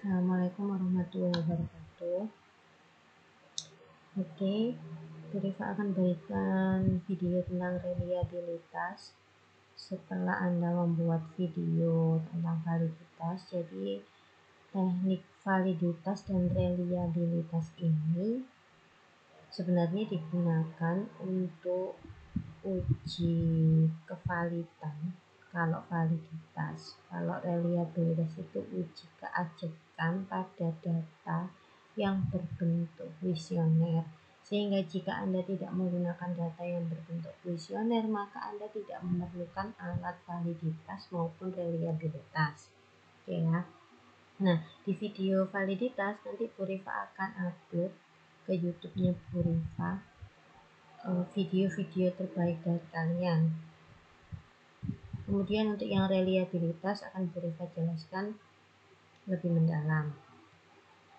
Assalamualaikum warahmatullahi wabarakatuh. Oke, Rifa akan berikan video tentang reliabilitas setelah Anda membuat video tentang validitas. Jadi teknik validitas dan reliabilitas ini sebenarnya digunakan untuk uji kevalidan kalau validitas. Kalau reliabilitas itu uji keajekan pada data yang berbentuk kuesioner, sehingga jika Anda tidak menggunakan data yang berbentuk kuesioner, maka Anda tidak memerlukan alat validitas maupun reliabilitas. Oke ya. Nah, di video validitas nanti Bu Rifa akan upload ke YouTube-nya Bu Rifa video-video terbaik dari kalian. Kemudian untuk yang reliabilitas akan Bu Rifa jelaskan lebih mendalam.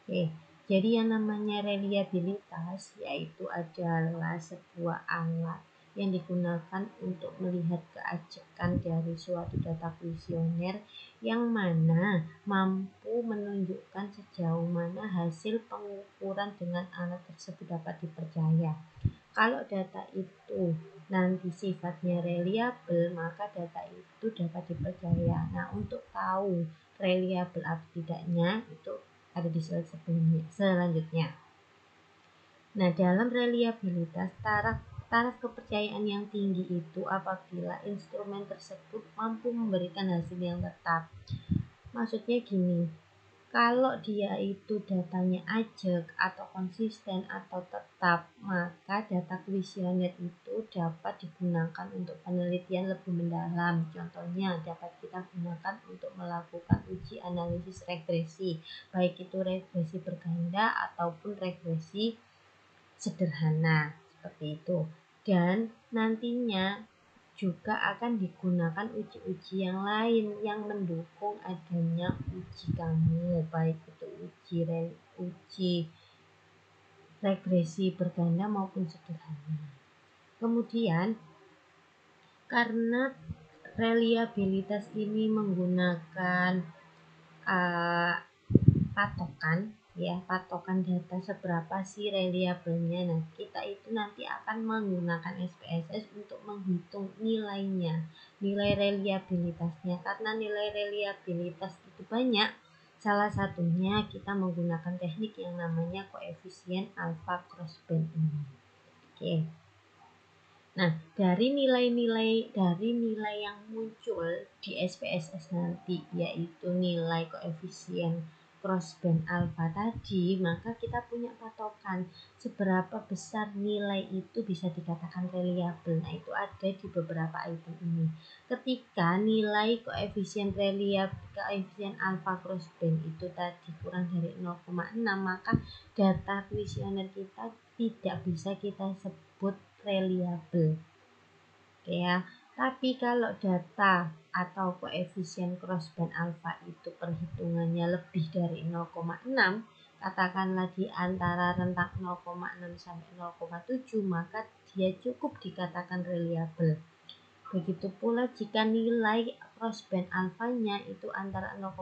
Oke, jadi yang namanya reliabilitas yaitu adalah sebuah alat yang digunakan untuk melihat keajekan dari suatu data kuesioner yang mana mampu menunjukkan sejauh mana hasil pengukuran dengan alat tersebut dapat dipercaya. Kalau data itu nanti sifatnya reliable, maka data itu dapat dipercaya. Nah, untuk tahu reliable atau tidaknya itu ada di slide selanjutnya. Nah, dalam reliabilitas, taraf kepercayaan yang tinggi itu apabila instrumen tersebut mampu memberikan hasil yang tetap. Maksudnya gini, kalau dia itu datanya ajak atau konsisten atau tetap, maka data kuesioner itu dapat digunakan untuk penelitian lebih mendalam. Contohnya dapat kita gunakan untuk melakukan uji analisis regresi, baik itu regresi berganda ataupun regresi sederhana, seperti itu. Dan nantinya juga akan digunakan uji-uji yang lain yang mendukung adanya uji kamu, baik itu uji regresi berganda maupun sederhana. Kemudian karena reliabilitas ini menggunakan patokan data seberapa sih reliabelnya. Nah, kita itu nanti akan menggunakan SPSS untuk menghitung nilainya, nilai reliabilitasnya. Karena nilai reliabilitas itu banyak, salah satunya kita menggunakan teknik yang namanya koefisien alpha crossband ini. Oke. Nah, dari nilai yang muncul di SPSS nanti, yaitu nilai koefisien crossband alpha tadi, maka kita punya patokan seberapa besar nilai itu bisa dikatakan reliable. Nah, itu ada di beberapa item ini. Ketika nilai koefisien alpha crossband itu tadi kurang dari 0,6, maka data kuesioner kita tidak bisa kita sebut reliable. Oke ya. Tapi kalau data atau koefisien crossband alpha itu perhitungannya lebih dari 0,6, katakanlah di antara rentang 0,6 sampai 0,7, maka dia cukup dikatakan reliable. Begitu pula jika nilai crossband alfanya itu antara 0,8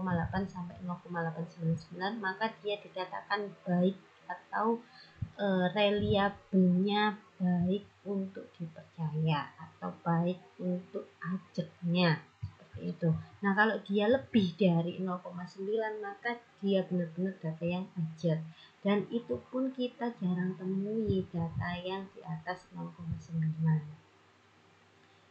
sampai 0,899, maka dia dikatakan baik atau reliabelnya baik untuk dipercaya atau baik untuk ajaknya, seperti itu. Nah, kalau dia lebih dari 0,9, maka dia benar-benar data yang ajak, dan itu pun kita jarang temui data yang di atas 0,9.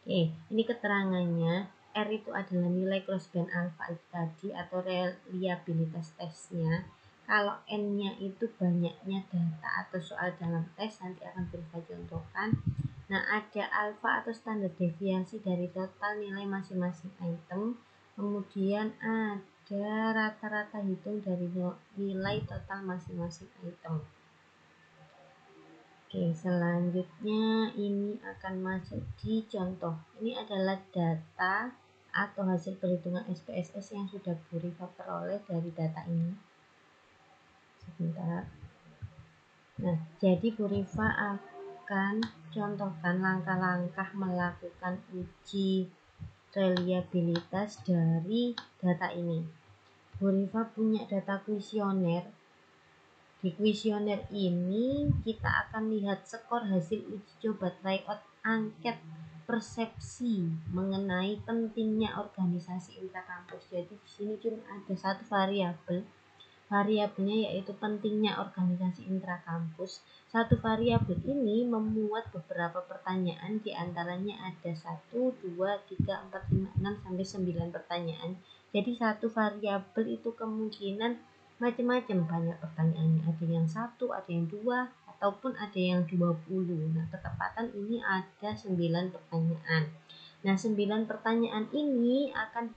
Oke, ini keterangannya. R itu adalah nilai crossband alpha itu tadi atau reliabilitas tesnya. Kalau N-nya itu banyaknya data atau soal dalam tes, nanti akan Rifa contohkan. Nah, ada alfa atau standar deviasi dari total nilai masing-masing item. Kemudian ada rata-rata hitung dari nilai total masing-masing item. Oke, selanjutnya ini akan masuk di contoh. Ini adalah data atau hasil perhitungan SPSS yang sudah Bu Rifa peroleh dari data ini. Sebentar. Nah, jadi Bu Rifa akan contohkan langkah-langkah melakukan uji reliabilitas dari data ini. Bu Rifa punya data kuesioner. Di kuesioner ini kita akan lihat skor hasil uji coba tryout angket persepsi mengenai pentingnya organisasi intrakampus. Jadi di sini cuma ada satu variabel. Variabelnya yaitu pentingnya organisasi intrakampus. Satu variabel ini memuat beberapa pertanyaan, diantaranya ada 1, 2, 3, 4, 5, 6, sampai 9 pertanyaan. Jadi satu variabel itu kemungkinan macam-macam, banyak pertanyaannya, ada yang 1, ada yang 2, ataupun ada yang 20. Nah, ketepatan ini ada 9 pertanyaan. Nah, 9 pertanyaan ini akan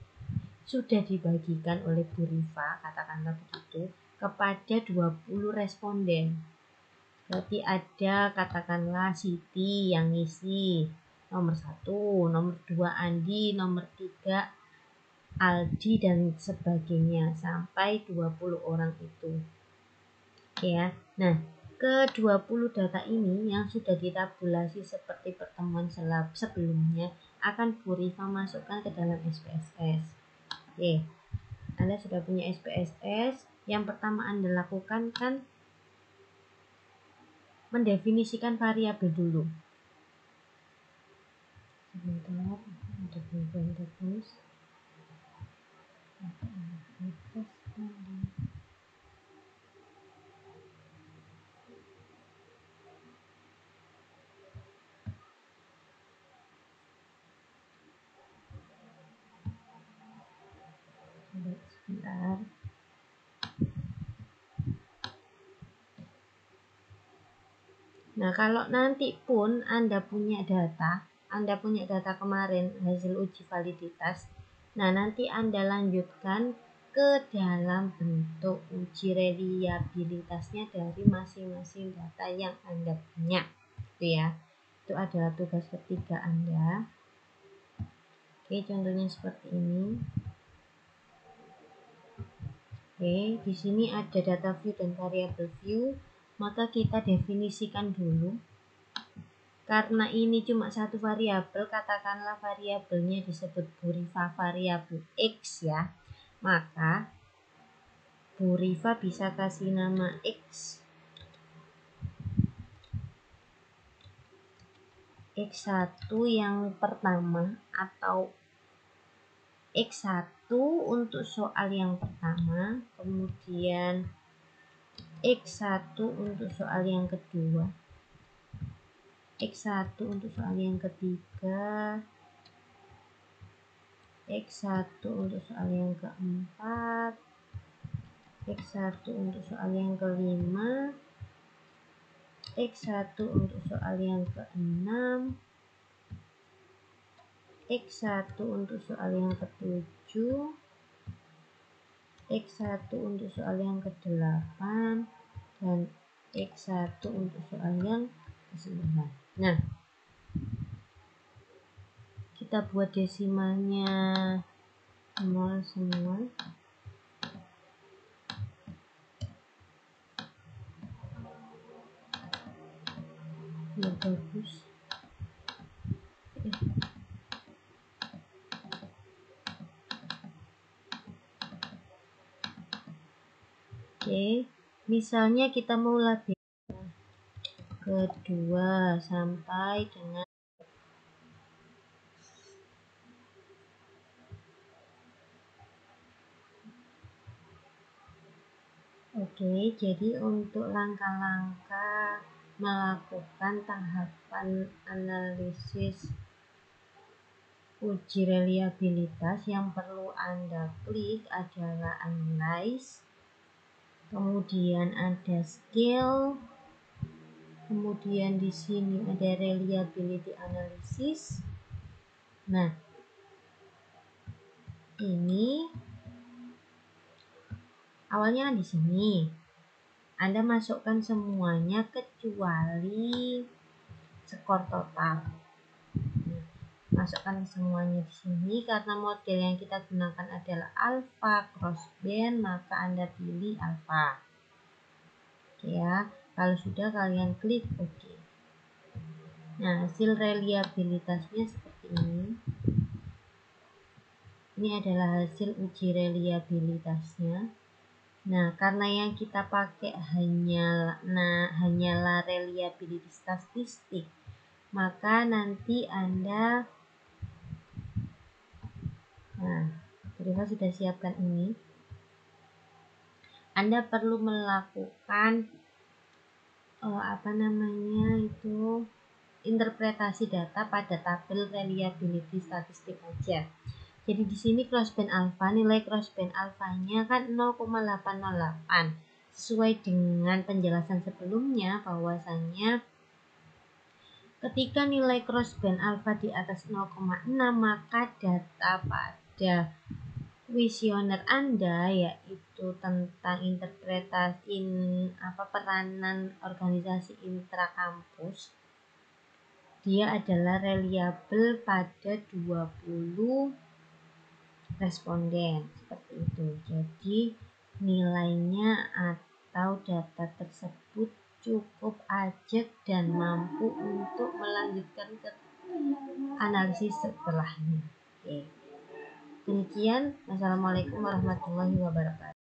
sudah dibagikan oleh Bu Rifa, katakanlah begitu, kepada 20 responden. Berarti ada katakanlah Siti yang ngisi nomor 1, nomor 2 Andi, nomor 3 Aldi, dan sebagainya sampai 20 orang itu. Ya. Nah, ke 20 data ini yang sudah ditabulasi seperti pertemuan sebelumnya akan Bu Rifa masukkan ke dalam SPSS. Oke. Anda sudah punya SPSS. Yang pertama Anda lakukan kan mendefinisikan variabel dulu. Sebentar, ada perubahan terus. Sebentar. Nah, kalau nanti pun Anda punya data kemarin hasil uji validitas, nah nanti Anda lanjutkan ke dalam bentuk uji reliabilitasnya dari masing-masing data yang Anda punya. Itu ya. Itu adalah tugas ketiga Anda. Oke, contohnya seperti ini. Oke, di sini ada data view dan variable view, maka kita definisikan dulu. Karena ini cuma satu variabel, katakanlah variabelnya disebut Bu Rifa variabel X ya. Maka Bu Rifa bisa kasih nama X1 yang pertama, atau X1 untuk soal yang pertama, kemudian X1 untuk soal yang kedua, X1 untuk soal yang ketiga, X1 untuk soal yang keempat, X1 untuk soal yang kelima, X1 untuk soal yang keenam, X1 untuk soal yang ketujuh, X1 untuk soal yang ke-8, dan X1 untuk soal yang ke-9. Nah, kita buat desimalnya 0 semua. Ya, bagus. Oke, misalnya kita mau label kedua sampai dengan Oke, jadi untuk langkah-langkah melakukan tahapan analisis uji reliabilitas yang perlu Anda klik adalah Analyze, kemudian ada Scale, kemudian di sini ada Reliability Analysis. Nah, ini awalnya di sini Anda masukkan semuanya kecuali skor total. Masukkan semuanya di sini karena model yang kita gunakan adalah alpha crossband, maka Anda pilih alpha. Oke ya, kalau sudah kalian klik OK. Nah, hasil reliabilitasnya seperti ini. Ini adalah hasil uji reliabilitasnya. Nah, karena yang kita pakai hanyalah reliabilitas statistik, maka nanti Anda, Rifa sudah siapkan ini. Anda perlu melakukan interpretasi data pada tabel reliability statistik aja. Jadi di sini crossband alpha, nilai crossband alfanya kan 0,808. Sesuai dengan penjelasan sebelumnya bahwasannya ketika nilai crossband alpha di atas 0,6 maka data pada kuesioner Anda yaitu tentang interpretasi peranan organisasi intrakampus, dia adalah reliable pada 20 responden seperti itu. Jadi nilainya atau data tersebut cukup ajak dan mampu untuk melanjutkan ke analisis setelahnya. Oke. Demikian, wassalamualaikum warahmatullahi wabarakatuh.